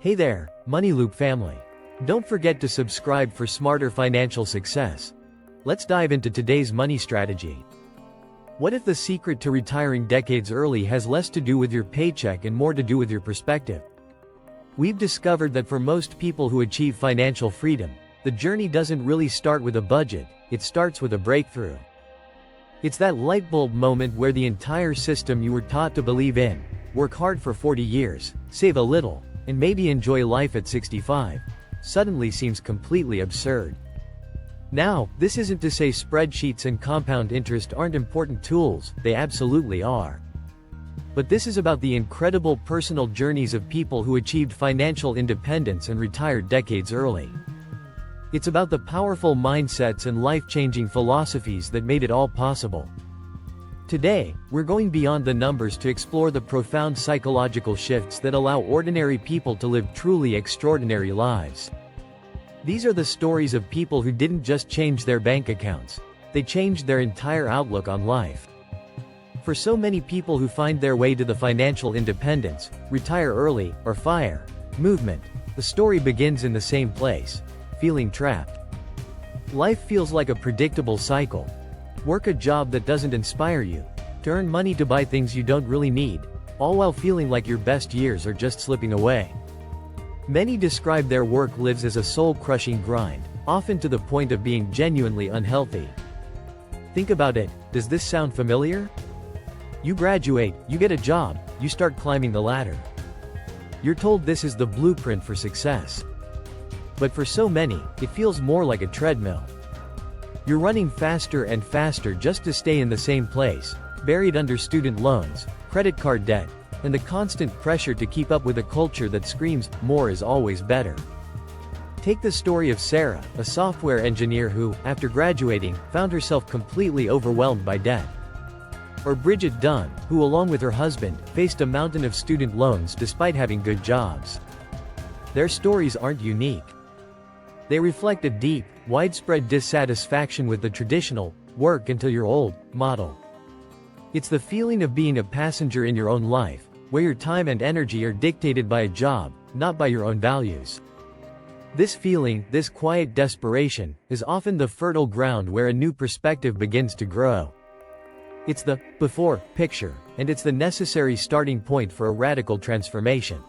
Hey there, Money Loop family. Don't forget to subscribe for smarter financial success. Let's dive into today's money strategy. What if the secret to retiring decades early has less to do with your paycheck and more to do with your perspective? We've discovered that for most people who achieve financial freedom, the journey doesn't really start with a budget, it starts with a breakthrough. It's that light bulb moment where the entire system you were taught to believe in, work hard for 40 years, save a little, and maybe enjoy life at 65, suddenly seems completely absurd. Now, this isn't to say spreadsheets and compound interest aren't important tools, they absolutely are. But this is about the incredible personal journeys of people who achieved financial independence and retired decades early. It's about the powerful mindsets and life-changing philosophies that made it all possible. Today, we're going beyond the numbers to explore the profound psychological shifts that allow ordinary people to live truly extraordinary lives. These are the stories of people who didn't just change their bank accounts, they changed their entire outlook on life. For so many people who find their way to the financial independence, retire early, or FIRE movement, the story begins in the same place: feeling trapped. Life feels like a predictable cycle. Work a job that doesn't inspire you, to earn money to buy things you don't really need, all while feeling like your best years are just slipping away. Many describe their work lives as a soul-crushing grind, often to the point of being genuinely unhealthy. Think about it, does this sound familiar? You graduate, you get a job, you start climbing the ladder. You're told this is the blueprint for success. But for so many, it feels more like a treadmill. You're running faster and faster just to stay in the same place, buried under student loans, credit card debt, and the constant pressure to keep up with a culture that screams, more is always better. Take the story of Sarah, a software engineer who, after graduating, found herself completely overwhelmed by debt. Or Bridget Dunn, who along with her husband, faced a mountain of student loans despite having good jobs. Their stories aren't unique. They reflect a deep, widespread dissatisfaction with the traditional, work until you're old, model. It's the feeling of being a passenger in your own life, where your time and energy are dictated by a job, not by your own values. This feeling, this quiet desperation, is often the fertile ground where a new perspective begins to grow. It's the before picture, and it's the necessary starting point for a radical transformation.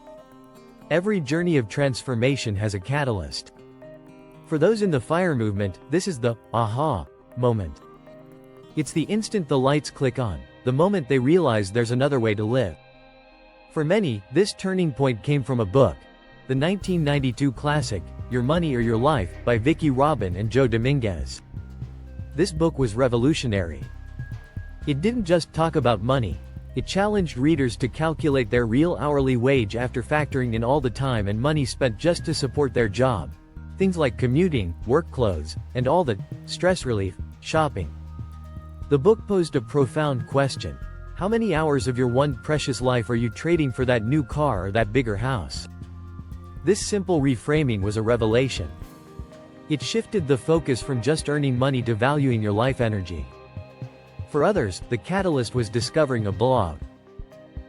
Every journey of transformation has a catalyst. For those in the FIRE movement, this is the aha moment. It's the instant the lights click on, the moment they realize there's another way to live. For many, this turning point came from a book, the 1992 classic, Your Money or Your Life, by Vicki Robin and Joe Dominguez. This book was revolutionary. It didn't just talk about money, it challenged readers to calculate their real hourly wage after factoring in all the time and money spent just to support their job. Things like commuting, work clothes, and all the stress relief, shopping. The book posed a profound question. How many hours of your one precious life are you trading for that new car or that bigger house? This simple reframing was a revelation. It shifted the focus from just earning money to valuing your life energy. For others, the catalyst was discovering a blog.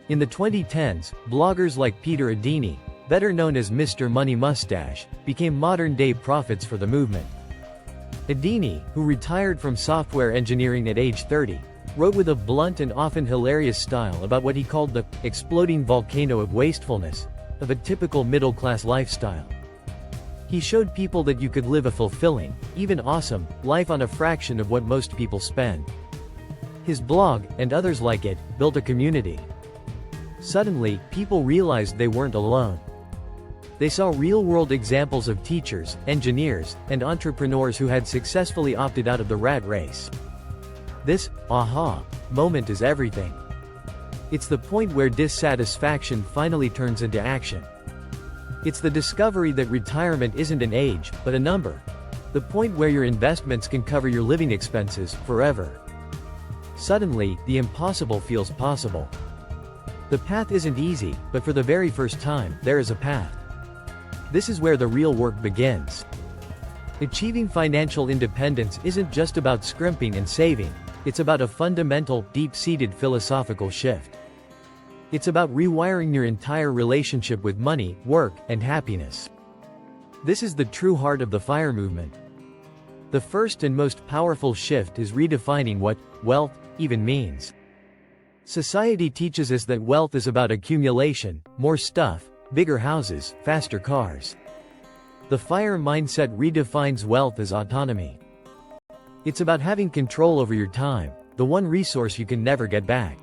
In the 2010s, bloggers like Peter Adini, better known as Mr. Money Mustache, became modern-day prophets for the movement. Adini, who retired from software engineering at age 30, wrote with a blunt and often hilarious style about what he called the exploding volcano of wastefulness of a typical middle-class lifestyle. He showed people that you could live a fulfilling, even awesome, life on a fraction of what most people spend. His blog, and others like it, built a community. Suddenly, people realized they weren't alone. They saw real-world examples of teachers, engineers, and entrepreneurs who had successfully opted out of the rat race. This aha moment is everything. It's the point where dissatisfaction finally turns into action. It's the discovery that retirement isn't an age, but a number. The point where your investments can cover your living expenses forever. Suddenly, the impossible feels possible. The path isn't easy, but for the very first time, there is a path. This is where the real work begins. Achieving financial independence isn't just about scrimping and saving, it's about a fundamental, deep-seated philosophical shift. It's about rewiring your entire relationship with money, work, and happiness. This is the true heart of the FIRE movement. The first and most powerful shift is redefining what wealth even means. Society teaches us that wealth is about accumulation, more stuff, bigger houses, faster cars. The FIRE mindset redefines wealth as autonomy. It's about having control over your time, the one resource you can never get back.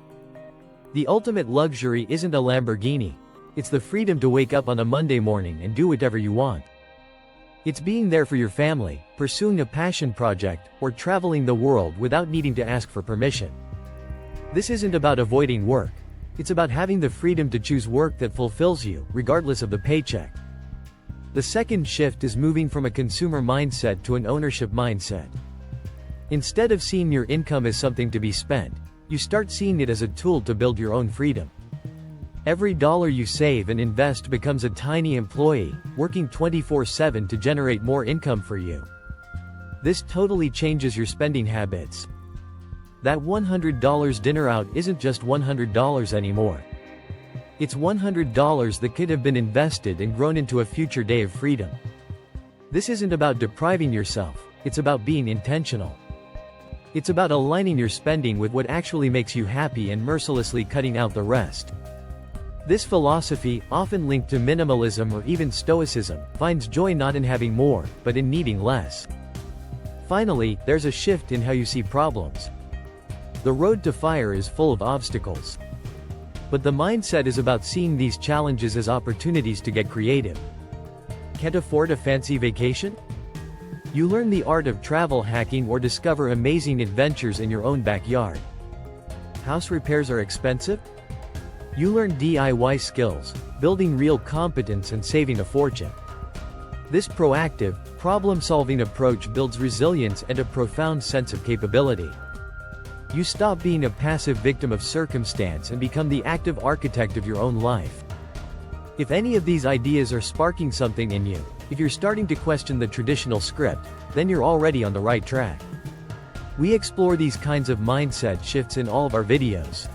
The ultimate luxury isn't a Lamborghini. It's the freedom to wake up on a Monday morning and do whatever you want. It's being there for your family, pursuing a passion project, or traveling the world without needing to ask for permission. This isn't about avoiding work. It's about having the freedom to choose work that fulfills you, regardless of the paycheck. The second shift is moving from a consumer mindset to an ownership mindset. Instead of seeing your income as something to be spent, you start seeing it as a tool to build your own freedom. Every dollar you save and invest becomes a tiny employee, working 24/7 to generate more income for you. This totally changes your spending habits. That $100 dinner out isn't just $100 anymore. It's $100 that could have been invested and grown into a future day of freedom. This isn't about depriving yourself, it's about being intentional. It's about aligning your spending with what actually makes you happy and mercilessly cutting out the rest. This philosophy, often linked to minimalism or even stoicism, finds joy not in having more, but in needing less. Finally, there's a shift in how you see problems. The road to FIRE is full of obstacles. But the mindset is about seeing these challenges as opportunities to get creative. Can't afford a fancy vacation? You learn the art of travel hacking or discover amazing adventures in your own backyard. House repairs are expensive? You learn DIY skills, building real competence and saving a fortune. This proactive, problem-solving approach builds resilience and a profound sense of capability. You stop being a passive victim of circumstance and become the active architect of your own life. If any of these ideas are sparking something in you, if you're starting to question the traditional script, then you're already on the right track. We explore these kinds of mindset shifts in all of our videos.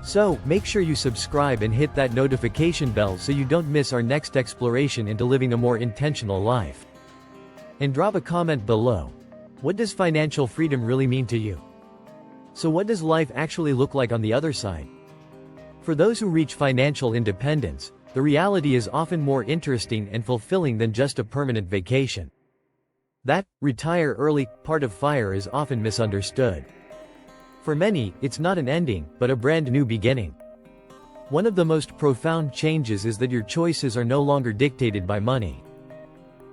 So, make sure you subscribe and hit that notification bell so you don't miss our next exploration into living a more intentional life. And drop a comment below. What does financial freedom really mean to you? So what does life actually look like on the other side? For those who reach financial independence, the reality is often more interesting and fulfilling than just a permanent vacation. That retire early part of FIRE is often misunderstood. For many, it's not an ending, but a brand new beginning. One of the most profound changes is that your choices are no longer dictated by money.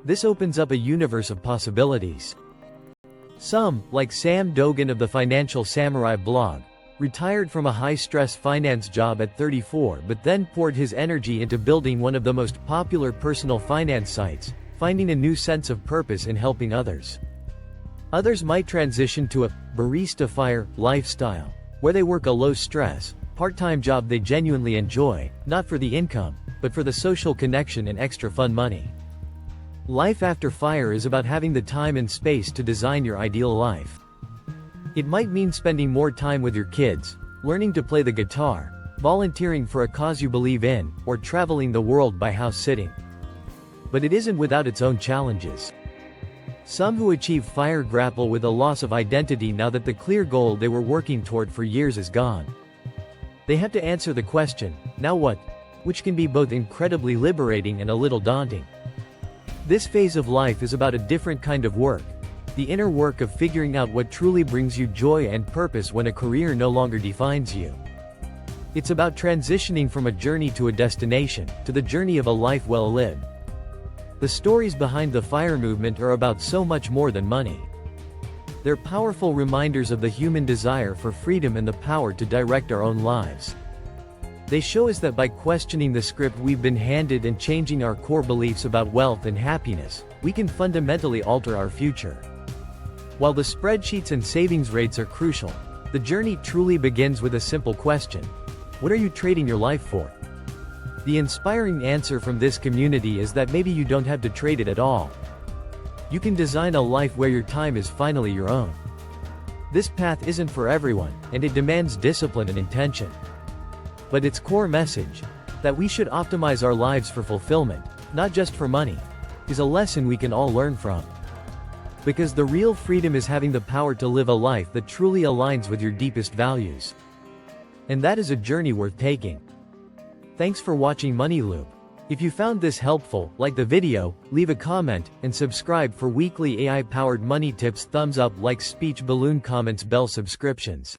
This opens up a universe of possibilities. Some, like Sam Dogan of the Financial Samurai blog, retired from a high-stress finance job at 34 but then poured his energy into building one of the most popular personal finance sites, finding a new sense of purpose in helping others. Others might transition to a barista FIRE lifestyle, where they work a low-stress, part-time job they genuinely enjoy, not for the income, but for the social connection and extra fun money. Life after FIRE is about having the time and space to design your ideal life. It might mean spending more time with your kids, learning to play the guitar, volunteering for a cause you believe in, or traveling the world by house sitting. But it isn't without its own challenges. Some who achieve FIRE grapple with a loss of identity now that the clear goal they were working toward for years is gone. They have to answer the question, now what? Which can be both incredibly liberating and a little daunting. This phase of life is about a different kind of work, the inner work of figuring out what truly brings you joy and purpose when a career no longer defines you. It's about transitioning from a journey to a destination, to the journey of a life well lived. The stories behind the FIRE movement are about so much more than money. They're powerful reminders of the human desire for freedom and the power to direct our own lives. They show us that by questioning the script we've been handed and changing our core beliefs about wealth and happiness, we can fundamentally alter our future. While the spreadsheets and savings rates are crucial, the journey truly begins with a simple question: what are you trading your life for? The inspiring answer from this community is that maybe you don't have to trade it at all. You can design a life where your time is finally your own. This path isn't for everyone, and it demands discipline and intention. But its core message, that we should optimize our lives for fulfillment, not just for money, is a lesson we can all learn from. Because the real freedom is having the power to live a life that truly aligns with your deepest values. And that is a journey worth taking. Thanks for watching Money Loop. If you found this helpful, like the video, leave a comment, and subscribe for weekly AI-powered money tips. Thumbs up, like, speech balloon, comments, bell, subscriptions.